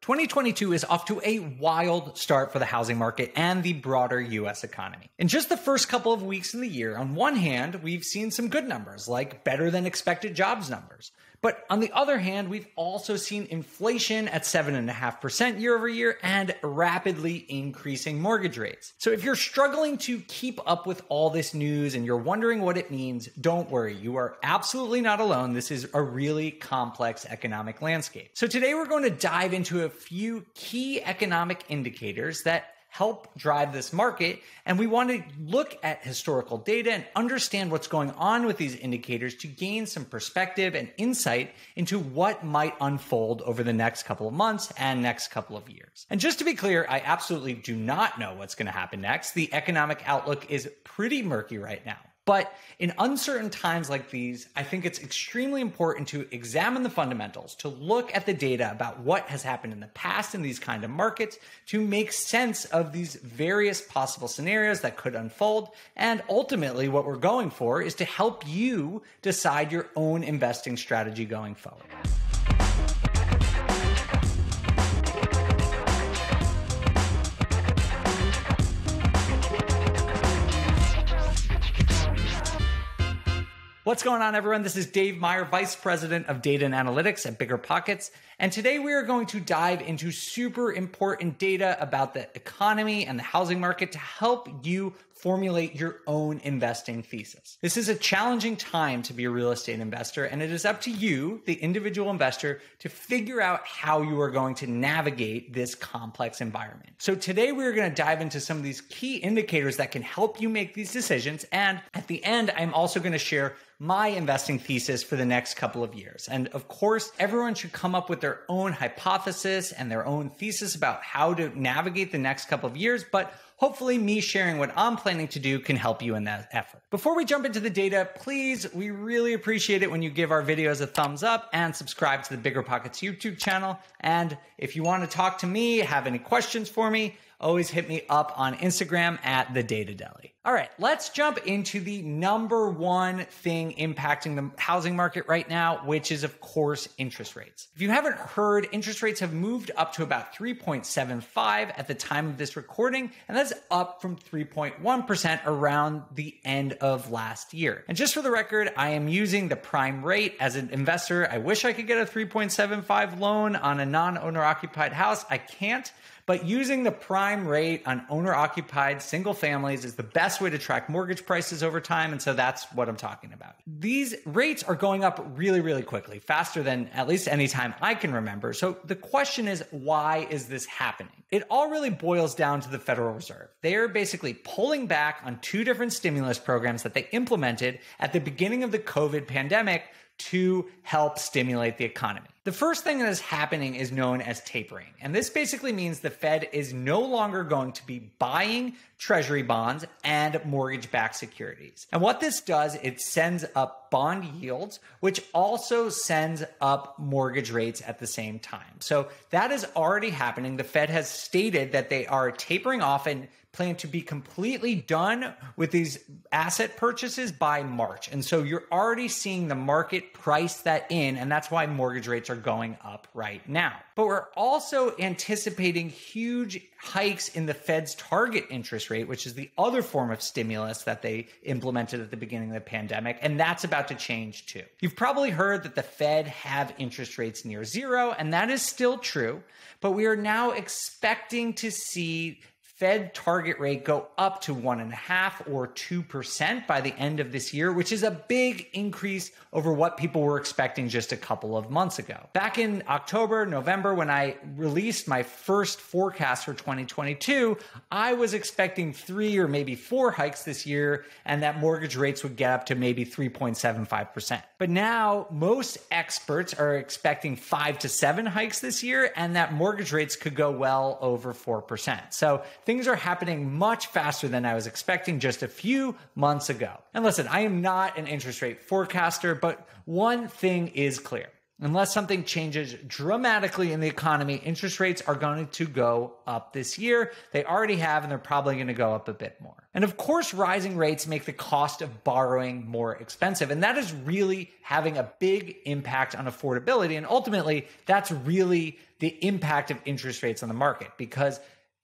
2022 is off to a wild start for the housing market and the broader US economy. In just the first couple of weeks in the year, on one hand, we've seen some good numbers, like better than expected jobs numbers. But on the other hand, we've also seen inflation at 7.5% year over year and rapidly increasing mortgage rates. So if you're struggling to keep up with all this news and you're wondering what it means, don't worry. You are absolutely not alone. This is a really complex economic landscape. So today we're going to dive into a few key economic indicators that help drive this market. And we want to look at historical data and understand what's going on with these indicators to gain some perspective and insight into what might unfold over the next couple of months and next couple of years. And just to be clear, I absolutely do not know what's going to happen next. The economic outlook is pretty murky right now. But in uncertain times like these, I think it's extremely important to examine the fundamentals, to look at the data about what has happened in the past in these kind of markets, to make sense of these various possible scenarios that could unfold. And ultimately, what we're going for is to help you decide your own investing strategy going forward. What's going on, everyone? This is Dave Meyer, Vice President of Data and Analytics at BiggerPockets. And today we are going to dive into super important data about the economy and the housing market to help you formulate your own investing thesis. This is a challenging time to be a real estate investor, and it is up to you, the individual investor, to figure out how you are going to navigate this complex environment. So today we're going to dive into some of these key indicators that can help you make these decisions. And at the end, I'm also going to share my investing thesis for the next couple of years. And of course, everyone should come up with their own hypothesis and their own thesis about how to navigate the next couple of years, but hopefully me sharing what I'm planning to do can help you in that effort. Before we jump into the data, please, we really appreciate it when you give our videos a thumbs up and subscribe to the BiggerPockets YouTube channel. And if you want to talk to me, have any questions for me, always hit me up on Instagram at The Data Deli. All right, let's jump into the number one thing impacting the housing market right now, which is, of course, interest rates. If you haven't heard, interest rates have moved up to about 3.75 at the time of this recording, and that's up from 3.1% around the end of last year. And just for the record, I am using the prime rate as an investor. I wish I could get a 3.75 loan on a non-owner occupied house. I can't. But using the prime rate on owner-occupied single families is the best way to track mortgage prices over time. And so that's what I'm talking about. These rates are going up really, really quickly, faster than at least any time I can remember. So the question is, why is this happening? It all really boils down to the Federal Reserve. They are basically pulling back on two different stimulus programs that they implemented at the beginning of the COVID pandemic to help stimulate the economy. The first thing that is happening is known as tapering. And this basically means the Fed is no longer going to be buying treasury bonds and mortgage-backed securities. And what this does, it sends up bond yields, which also sends up mortgage rates at the same time. So that is already happening. The Fed has stated that they are tapering off and plan to be completely done with these asset purchases by March. And so you're already seeing the market price that in, and that's why mortgage rates are going up right now. But we're also anticipating huge hikes in the Fed's target interest rate, which is the other form of stimulus that they implemented at the beginning of the pandemic, and that's about to change too. You've probably heard that the Fed have interest rates near zero, and that is still true, but we are now expecting to see Fed target rate go up to 1.5% or 2% by the end of this year, which is a big increase over what people were expecting just a couple of months ago. Back in October, November, when I released my first forecast for 2022, I was expecting 3 or maybe 4 hikes this year, and that mortgage rates would get up to maybe 3.75%. But now most experts are expecting 5 to 7 hikes this year, and that mortgage rates could go well over 4%. So things are happening much faster than I was expecting just a few months ago. And listen, I am not an interest rate forecaster, but one thing is clear. Unless something changes dramatically in the economy, interest rates are going to go up this year. They already have, and they're probably going to go up a bit more. And of course, rising rates make the cost of borrowing more expensive. And that is really having a big impact on affordability. And ultimately, that's really the impact of interest rates on the market, because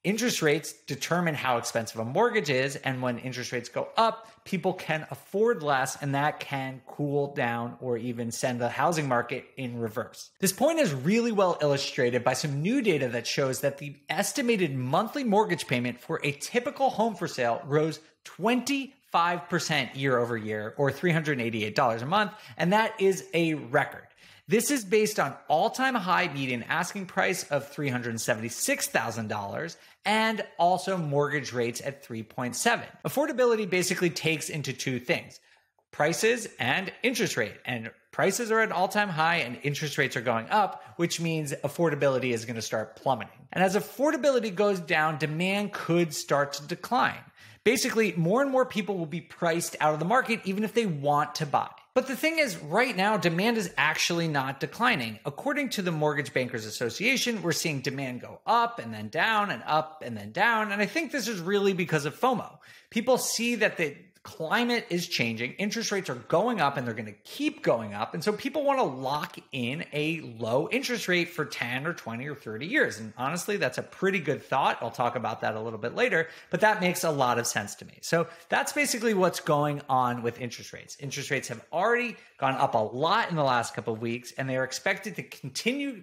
interest rates determine how expensive a mortgage is. And when interest rates go up, people can afford less, and that can cool down or even send the housing market in reverse. This point is really well illustrated by some new data that shows that the estimated monthly mortgage payment for a typical home for sale rose 25% year over year, or $388 a month. And that is a record. This is based on all-time high median asking price of $376,000 and also mortgage rates at 3.7. Affordability basically takes into two things: prices and interest rate. And prices are at an all-time high and interest rates are going up, which means affordability is going to start plummeting. And as affordability goes down, demand could start to decline. Basically, more and more people will be priced out of the market even if they want to buy. But the thing is, right now, demand is actually not declining. According to the Mortgage Bankers Association, we're seeing demand go up and then down and up and then down. And I think this is really because of FOMO. People see that the climate is changing, interest rates are going up, and they're going to keep going up. And so people want to lock in a low interest rate for 10 or 20 or 30 years. And honestly, that's a pretty good thought. I'll talk about that a little bit later, but that makes a lot of sense to me. So that's basically what's going on with interest rates. Interest rates have already gone up a lot in the last couple of weeks, and they are expected to continue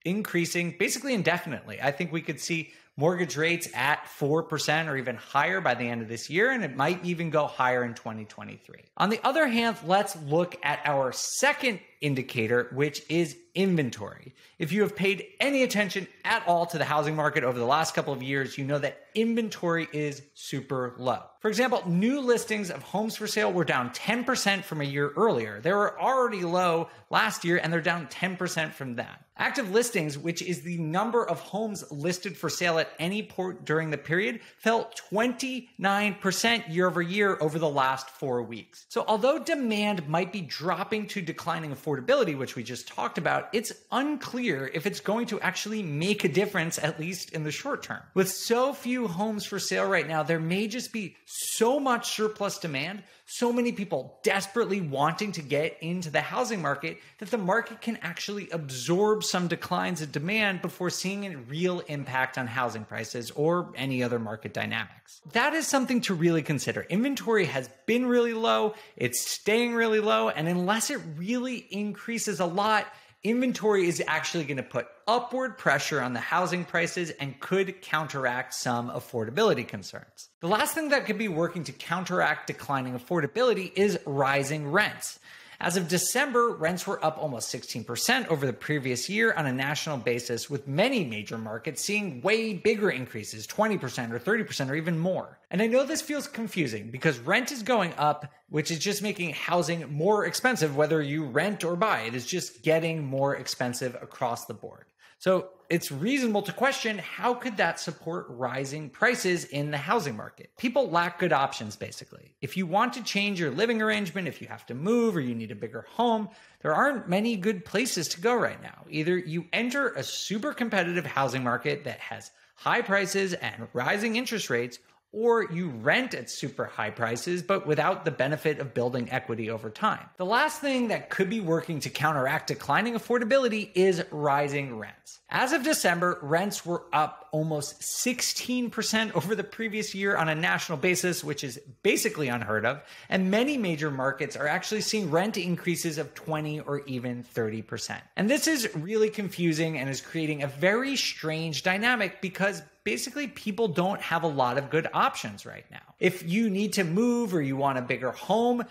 increasing basically indefinitely. I think we could see mortgage rates at 4% or even higher by the end of this year, and it might even go higher in 2023. On the other hand, let's look at our second indicator, which is inventory. If you have paid any attention at all to the housing market over the last couple of years, you know that inventory is super low. For example, new listings of homes for sale were down 10% from a year earlier. They were already low last year, and they're down 10% from that. Active listings, which is the number of homes listed for sale at any point during the period, fell 29% year over year over the last 4 weeks. So although demand might be dropping to declining affordability, which we just talked about, it's unclear if it's going to actually make a difference, at least in the short term. With so few homes for sale right now, there may just be so much surplus demand, so many people desperately wanting to get into the housing market, that the market can actually absorb some declines in demand before seeing a real impact on housing prices or any other market dynamics. That is something to really consider. Inventory has been really low, it's staying really low, and unless it really increases a lot, inventory is actually going to put upward pressure on the housing prices and could counteract some affordability concerns. The last thing that could be working to counteract declining affordability is rising rents. As of December, rents were up almost 16% over the previous year on a national basis, with many major markets seeing way bigger increases, 20% or 30% or even more. And I know this feels confusing because rent is going up, which is just making housing more expensive, whether you rent or buy. It is just getting more expensive across the board. So it's reasonable to question, how could that support rising prices in the housing market? People lack good options, basically. If you want to change your living arrangement, if you have to move or you need a bigger home, there aren't many good places to go right now. Either you enter a super competitive housing market that has high prices and rising interest rates, or you rent at super high prices, but without the benefit of building equity over time. The last thing that could be working to counteract declining affordability is rising rents. As of December, rents were up almost 16% over the previous year on a national basis, which is basically unheard of. And many major markets are actually seeing rent increases of 20 or even 30%. And this is really confusing and is creating a very strange dynamic because basically people don't have a lot of good options right now. If you need to move or you want a bigger home,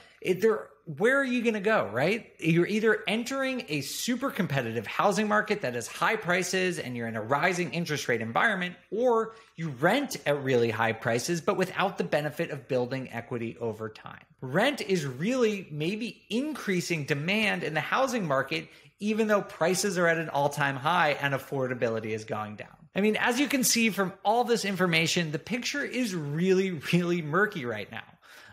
where are you going to go, right? You're either entering a super competitive housing market that has high prices and you're in a rising interest rate environment, or you rent at really high prices, but without the benefit of building equity over time. Rent is really maybe increasing demand in the housing market, even though prices are at an all-time high and affordability is going down. I mean, as you can see from all this information, the picture is really, really murky right now.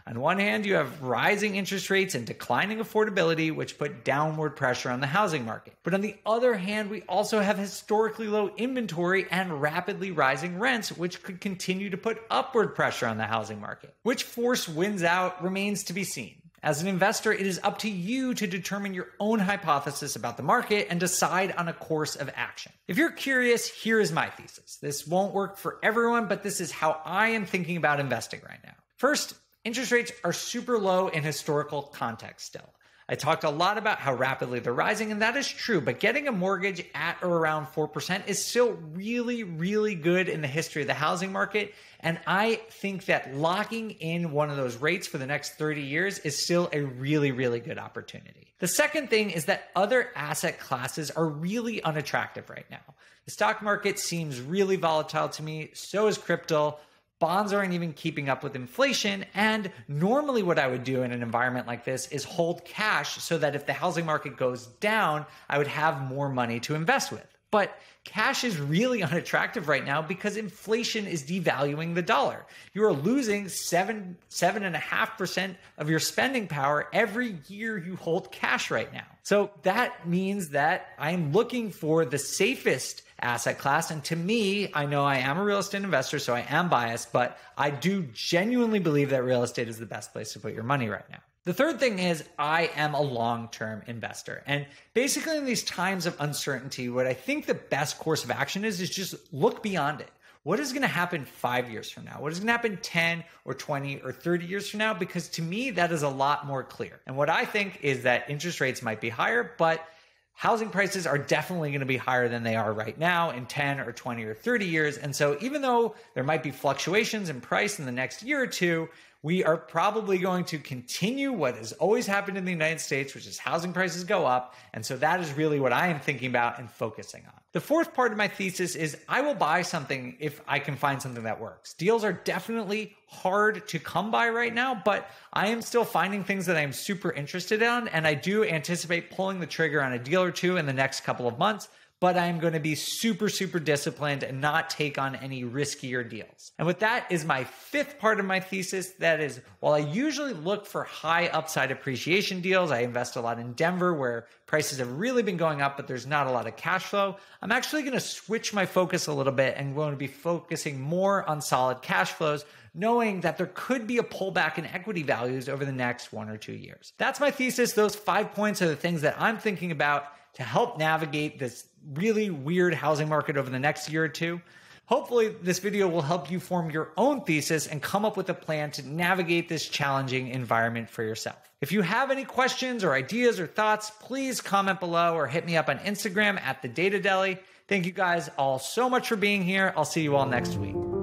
On one hand, you have rising interest rates and declining affordability, which put downward pressure on the housing market. But on the other hand, we also have historically low inventory and rapidly rising rents, which could continue to put upward pressure on the housing market. Which force wins out remains to be seen. As an investor, it is up to you to determine your own hypothesis about the market and decide on a course of action. If you're curious, here is my thesis. This won't work for everyone, but this is how I am thinking about investing right now. First, interest rates are super low in historical context still. I talked a lot about how rapidly they're rising, and that is true, but getting a mortgage at or around 4% is still really, really good in the history of the housing market. And I think that locking in one of those rates for the next 30 years is still a really, really good opportunity. The second thing is that other asset classes are really unattractive right now. The stock market seems really volatile to me, so is crypto. Bonds aren't even keeping up with inflation. And normally what I would do in an environment like this is hold cash so that if the housing market goes down, I would have more money to invest with. But cash is really unattractive right now because inflation is devaluing the dollar. You are losing 7.5% of your spending power every year you hold cash right now. So that means that I'm looking for the safest asset class. And to me, I know I am a real estate investor, so I am biased, but I do genuinely believe that real estate is the best place to put your money right now. The third thing is I am a long-term investor. And basically in these times of uncertainty, what I think the best course of action is just look beyond it. What is going to happen 5 years from now? What is going to happen 10 or 20 or 30 years from now? Because to me, that is a lot more clear. And what I think is that interest rates might be higher, but housing prices are definitely going to be higher than they are right now in 10 or 20 or 30 years. And so even though there might be fluctuations in price in the next year or two, we are probably going to continue what has always happened in the United States, which is housing prices go up. And so that is really what I am thinking about and focusing on. The fourth part of my thesis is I will buy something if I can find something that works. Deals are definitely hard to come by right now, but I am still finding things that I am super interested in. And I do anticipate pulling the trigger on a deal or two in the next couple of months. But I am going to be super, super disciplined and not take on any riskier deals. And with that is my fifth part of my thesis. That is, while I usually look for high upside appreciation deals, I invest a lot in Denver where prices have really been going up, but there's not a lot of cash flow. I'm actually going to switch my focus a little bit and going to be focusing more on solid cash flows, knowing that there could be a pullback in equity values over the next 1 or 2 years. That's my thesis. Those 5 points are the things that I'm thinking about to help navigate this really weird housing market over the next year or two. Hopefully, this video will help you form your own thesis and come up with a plan to navigate this challenging environment for yourself. If you have any questions or ideas or thoughts, please comment below or hit me up on Instagram @TheDataDeli. Thank you guys all so much for being here. I'll see you all next week.